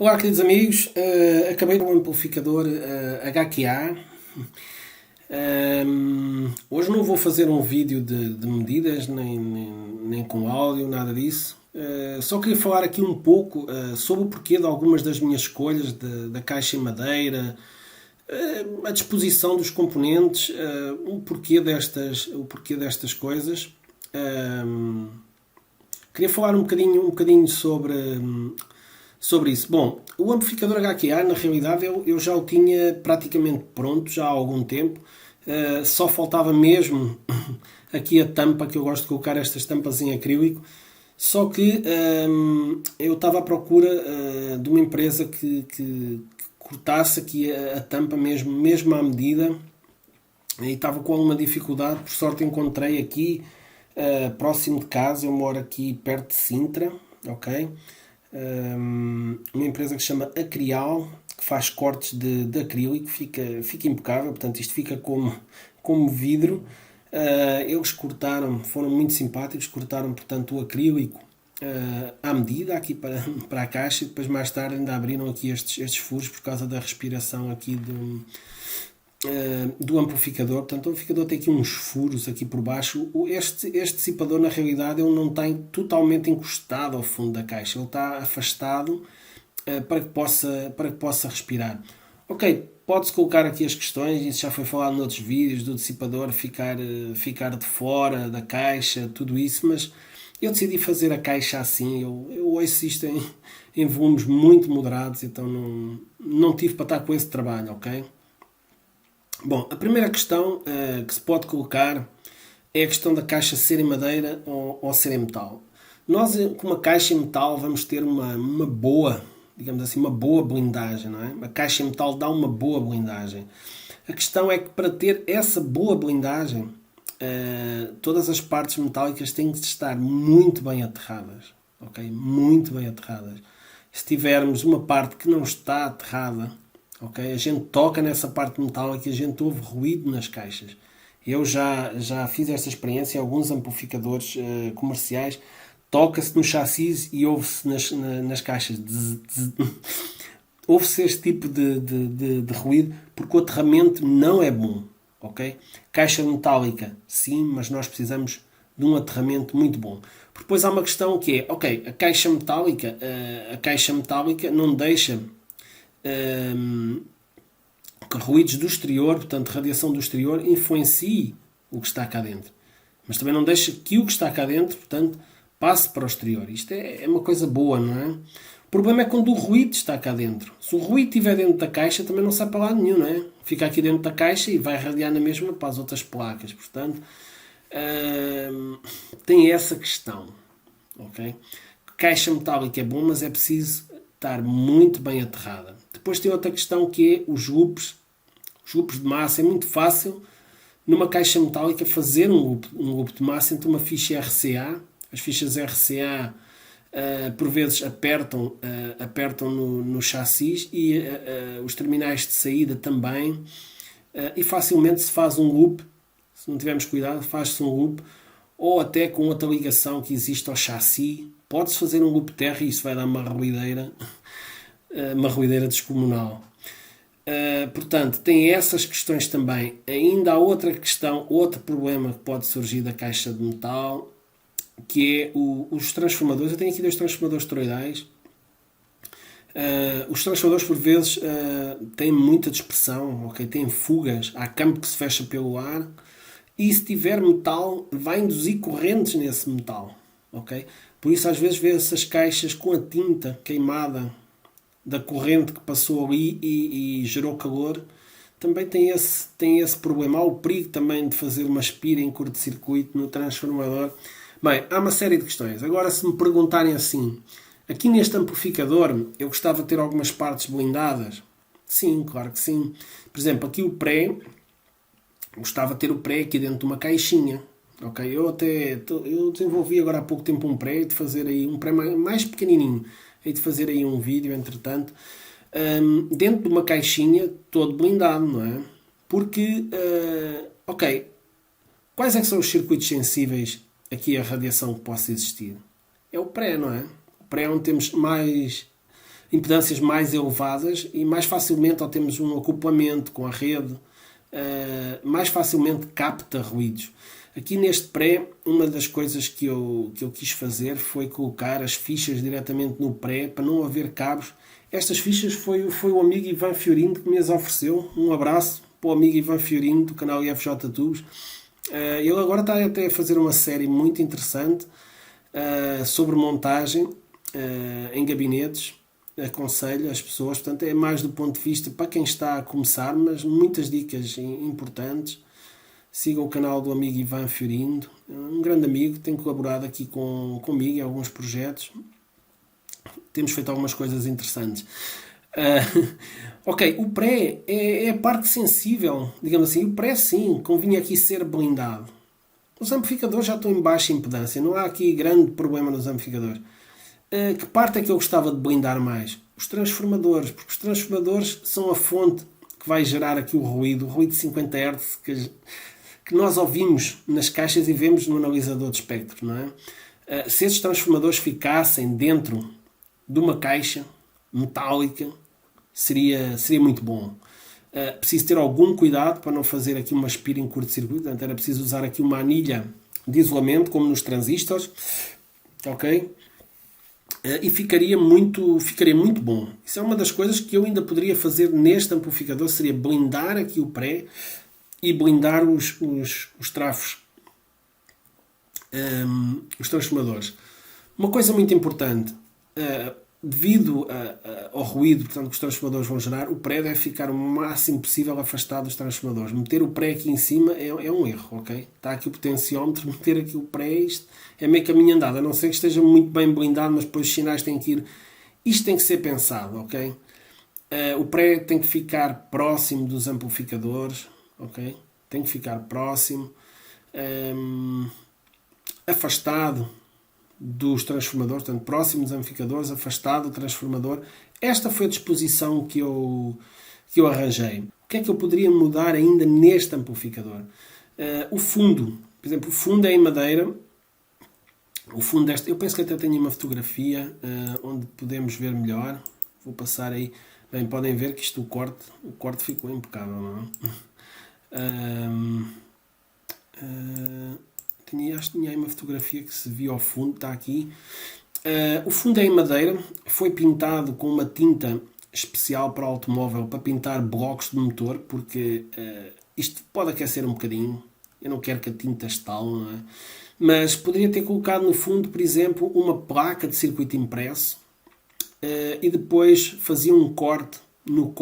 Olá, queridos amigos. Acabei com um amplificador HQA. Hoje não vou fazer um vídeo de medidas, nem com áudio, nada disso. Só queria falar aqui um pouco sobre o porquê de algumas das minhas escolhas da caixa em madeira, a disposição dos componentes, o porquê destas coisas. Queria falar um bocadinho sobre isso. Bom, o amplificador HQA, na realidade, eu já o tinha praticamente pronto, já há algum tempo. Só faltava mesmo aqui a tampa, que eu gosto de colocar estas tampas em acrílico. Só que eu estava à procura de uma empresa que cortasse aqui a tampa mesmo à medida. E estava com alguma dificuldade. Por sorte encontrei aqui, próximo de casa. Eu moro aqui perto de Sintra, ok? Uma empresa que se chama Acrial, que faz cortes de acrílico, fica impecável, portanto isto fica como vidro. Eles cortaram, foram muito simpáticos, cortaram portanto o acrílico à medida aqui para a caixa, e depois mais tarde ainda abriram aqui estes furos por causa da respiração aqui do amplificador. Portanto, o amplificador tem aqui uns furos aqui por baixo. Este dissipador, na realidade, ele não está totalmente encostado ao fundo da caixa, ele está afastado para que possa respirar. Ok, pode-se colocar aqui as questões, isso já foi falado noutros vídeos, do dissipador ficar de fora da caixa, tudo isso, mas eu decidi fazer a caixa assim. Eu ouço isto em volumes muito moderados, então não tive para estar com esse trabalho, ok? Bom, a primeira questão que se pode colocar é a questão da caixa ser em madeira ou ser em metal. Nós, com uma caixa em metal, vamos ter uma boa, digamos assim, uma boa blindagem, não é? A caixa em metal dá uma boa blindagem. A questão é que para ter essa boa blindagem, todas as partes metálicas têm que estar muito bem aterradas, ok? Muito bem aterradas. Se tivermos uma parte que não está aterrada, okay, a gente toca nessa parte metálica e a gente ouve ruído nas caixas. Eu já fiz esta experiência em alguns amplificadores comerciais. Toca-se no chassis e ouve-se nas caixas. Ouve-se este tipo de ruído porque o aterramento não é bom. Okay? Caixa metálica, sim, mas nós precisamos de um aterramento muito bom. Depois há uma questão que é, ok, a caixa metálica não deixa que ruídos do exterior, portanto radiação do exterior, influencie o que está cá dentro, mas também não deixa que o que está cá dentro, portanto, passe para o exterior. Isto é uma coisa boa, não é? O problema é quando o ruído está cá dentro. Se o ruído estiver dentro da caixa, também não sai para lado nenhum, não é? Fica aqui dentro da caixa e vai radiar na mesma para as outras placas. Portanto, tem essa questão, ok? Caixa metálica é bom, mas é preciso estar muito bem aterrada. Depois tem outra questão que é os loops de massa. É muito fácil numa caixa metálica fazer um loop de massa entre uma ficha RCA. As fichas RCA por vezes apertam no chassis e os terminais de saída também, e facilmente se faz um loop. Se não tivermos cuidado, faz-se um loop, ou até com outra ligação que existe ao chassi, pode-se fazer um loop terra e isso vai dar uma ruideira descomunal. Portanto, tem essas questões também. Ainda há outra questão, outro problema que pode surgir da caixa de metal, que é os transformadores. Eu tenho aqui 2 transformadores toroidais. Os transformadores por vezes têm muita dispersão, okay? Têm fugas, há campo que se fecha pelo ar, e se tiver metal vai induzir correntes nesse metal, okay? Por isso às vezes vê-se as caixas com a tinta queimada da corrente que passou ali e gerou calor. Também tem esse problema. Há o perigo também de fazer uma espira em curto-circuito no transformador. Bem, há uma série de questões. Agora, se me perguntarem assim, aqui neste amplificador eu gostava de ter algumas partes blindadas? Sim, claro que sim. Por exemplo, aqui o pré, gostava de ter o pré aqui dentro de uma caixinha. Okay? Eu desenvolvi agora há pouco tempo um pré, de fazer aí um pré mais pequenininho, hei de fazer aí um vídeo, entretanto, dentro de uma caixinha, todo blindado, não é? Porque, ok, quais é que são os circuitos sensíveis aqui à radiação que possa existir? É o pré, não é? O pré é onde temos mais impedâncias mais elevadas e mais facilmente, ao termos um acoplamento com a rede, mais facilmente capta ruídos. Aqui neste pré, uma das coisas que eu quis fazer foi colocar as fichas diretamente no pré, para não haver cabos. Estas fichas foi o amigo Ivan Fiorino que me as ofereceu. Um abraço para o amigo Ivan Fiorino, do canal IFJ Tubos. Ele agora está até a fazer uma série muito interessante sobre montagem em gabinetes. Aconselho as pessoas, portanto é mais do ponto de vista para quem está a começar, mas muitas dicas importantes. Sigam o canal do amigo Ivan Fiorino, um grande amigo, tem colaborado aqui comigo em alguns projetos. Temos feito algumas coisas interessantes. Ok, o pré é a parte sensível, digamos assim. O pré, sim, convinha aqui ser blindado. Os amplificadores já estão em baixa impedância, não há aqui grande problema nos amplificadores. Que parte é que eu gostava de blindar mais? Os transformadores, porque os transformadores são a fonte que vai gerar aqui o ruído de 50 Hz que nós ouvimos nas caixas e vemos no analisador de espectro, não é? Se esses transformadores ficassem dentro de uma caixa metálica, seria muito bom. Preciso ter algum cuidado para não fazer aqui uma aspira em curto-circuito, portanto era preciso usar aqui uma anilha de isolamento, como nos transistores, ok? E ficaria muito bom. Isso é uma das coisas que eu ainda poderia fazer neste amplificador, seria blindar aqui o pré e blindar os trafos, os transformadores. Uma coisa muito importante, devido ao ruído, portanto, que os transformadores vão gerar, o pré deve ficar o máximo possível afastado dos transformadores. Meter o pré aqui em cima é um erro, ok? Está aqui o potenciómetro, meter aqui o pré, isto é meio caminho andado, a não ser que esteja muito bem blindado, mas depois os sinais têm que ir... Isto tem que ser pensado, ok? O pré tem que ficar próximo dos amplificadores, ok? Tem que ficar próximo, afastado dos transformadores, portanto, próximo dos amplificadores, afastado do transformador. Esta foi a disposição que eu arranjei. O que é que eu poderia mudar ainda neste amplificador? O fundo, por exemplo, o fundo é em madeira. O fundo deste, eu penso que até tenho uma fotografia onde podemos ver melhor. Vou passar aí. Bem, podem ver que isto, o corte ficou impecável, não é? Acho que tinha aí uma fotografia que se viu ao fundo, está aqui. O fundo é em madeira, foi pintado com uma tinta especial para o automóvel, para pintar blocos de motor, porque isto pode aquecer um bocadinho. Eu não quero que a tinta estale, não é? Mas poderia ter colocado no fundo, por exemplo, uma placa de circuito impresso e depois fazia um corte no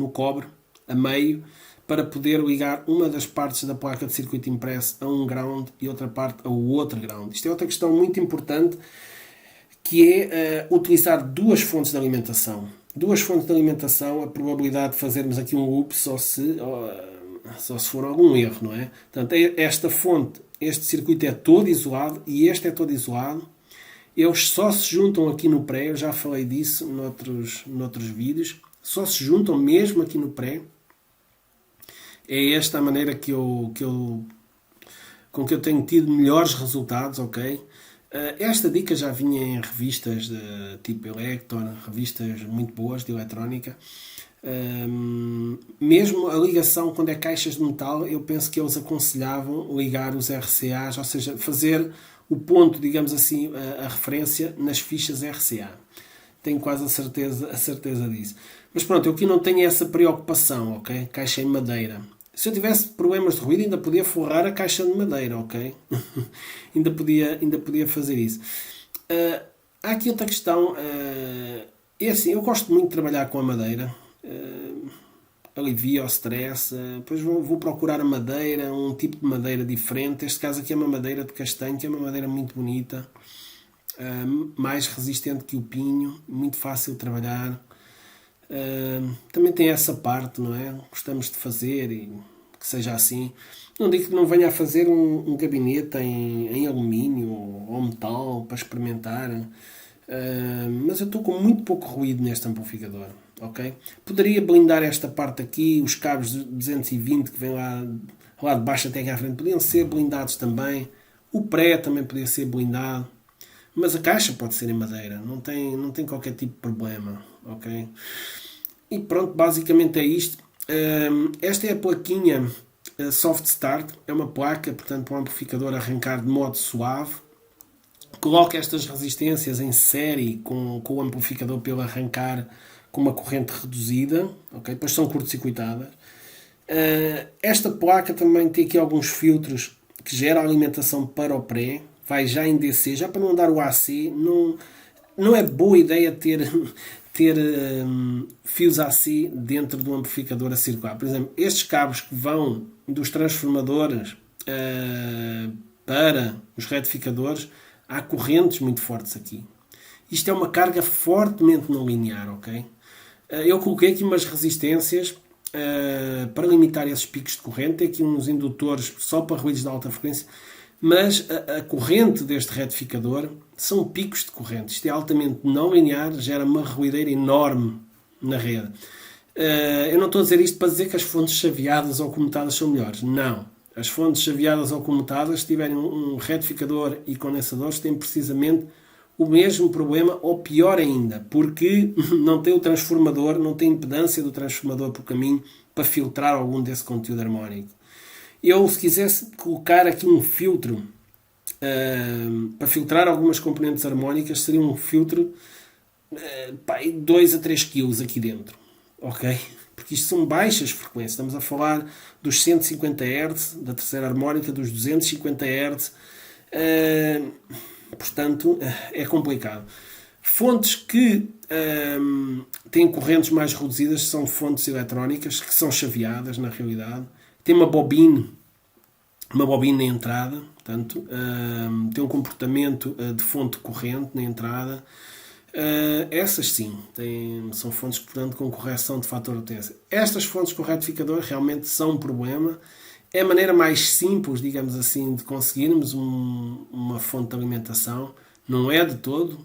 cobre, a meio, para poder ligar uma das partes da placa de circuito impresso a um ground e outra parte a outro ground. Isto é outra questão muito importante, que é utilizar duas fontes de alimentação. Duas fontes de alimentação, a probabilidade de fazermos aqui um loop só se for algum erro, não é? Portanto, esta fonte, este circuito é todo isolado e este é todo isolado. Eles só se juntam aqui no pré, eu já falei disso noutros vídeos, só se juntam mesmo aqui no pré. É esta a maneira com que eu tenho tido melhores resultados, ok? Esta dica já vinha em revistas de tipo Electron, revistas muito boas de eletrónica. Mesmo a ligação, quando é caixas de metal, eu penso que eles aconselhavam ligar os RCAs, ou seja, fazer o ponto, digamos assim, a referência nas fichas RCA. Tenho quase a certeza disso. Mas pronto, eu aqui não tenho essa preocupação, ok? Caixa em madeira. Se eu tivesse problemas de ruído, ainda podia forrar a caixa de madeira, ok? ainda podia fazer isso. Há aqui outra questão. É assim, eu gosto muito de trabalhar com a madeira. Alivia o stress. Depois vou procurar a madeira, um tipo de madeira diferente. Este caso aqui é uma madeira de castanho, que é uma madeira muito bonita. Mais resistente que o pinho. Muito fácil de trabalhar. Também tem essa parte, não é? Gostamos de fazer e que seja assim. Não digo que não venha a fazer um gabinete em alumínio ou metal para experimentar, mas eu estou com muito pouco ruído neste amplificador, ok? Poderia blindar esta parte aqui, os cabos de 220 que vêm lá de baixo até aqui à frente podiam ser blindados também. O pré também podia ser blindado. mas a caixa pode ser em madeira, não tem qualquer tipo de problema, ok? E pronto, basicamente é isto. Esta é a plaquinha Soft Start, é uma placa, portanto, para o amplificador arrancar de modo suave. Coloca estas resistências em série com o amplificador para ele arrancar com uma corrente reduzida, ok? Depois são curto-circuitadas. Esta placa também tem aqui alguns filtros que geram alimentação para o pré, vai já em DC, já para não dar o AC. Não é boa ideia ter fios AC dentro do amplificador a circular. Por exemplo, estes cabos que vão dos transformadores para os retificadores, há correntes muito fortes aqui. Isto é uma carga fortemente não linear, ok? Eu coloquei aqui umas resistências para limitar esses picos de corrente. Tem aqui uns indutores só para ruídos de alta frequência, mas a corrente deste retificador são picos de corrente. Isto é altamente não linear, gera uma ruideira enorme na rede. Eu não estou a dizer isto para dizer que as fontes chaveadas ou comutadas são melhores. Não. As fontes chaveadas ou comutadas, se tiverem um retificador e condensadores, têm precisamente o mesmo problema, ou pior ainda, porque não tem o transformador, não tem impedância do transformador por caminho para filtrar algum desse conteúdo harmónico. Eu, se quisesse colocar aqui um filtro para filtrar algumas componentes harmónicas, seria um filtro 2 a 3 kg aqui dentro, ok? Porque isto são baixas frequências, estamos a falar dos 150 Hz, da terceira harmónica, dos 250 Hz, portanto é complicado. Fontes que têm correntes mais reduzidas são fontes eletrónicas, que são chaveadas na realidade. Tem uma bobina na entrada, portanto, tem um comportamento de fonte corrente na entrada. Essas sim, são fontes, portanto, com correção de fator de potência. Estas fontes com retificador realmente são um problema. É a maneira mais simples, digamos assim, de conseguirmos uma fonte de alimentação. Não é de todo,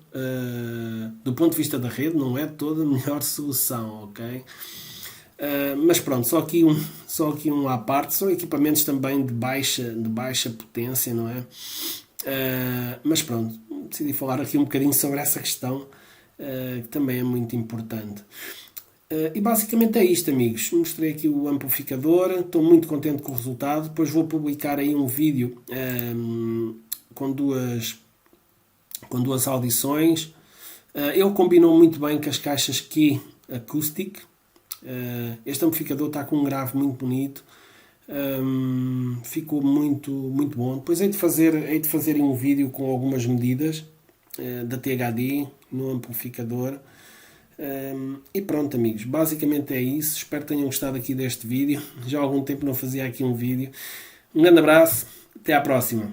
do ponto de vista da rede, não é de todo a melhor solução, ok? Mas pronto, só aqui um à parte. São equipamentos também de baixa potência, não é? Mas pronto, decidi falar aqui um bocadinho sobre essa questão, que também é muito importante. E basicamente é isto, amigos. Mostrei aqui o amplificador, estou muito contente com o resultado. Depois vou publicar aí um vídeo com duas audições. Ele combinou muito bem com as caixas Key Acoustic. Este amplificador está com um grave muito bonito. Ficou muito, muito bom. Depois hei de fazer um vídeo com algumas medidas da THD no amplificador. E pronto, amigos, basicamente é isso. Espero que tenham gostado aqui deste vídeo. Já há algum tempo não fazia aqui um vídeo. Um grande abraço, até à próxima.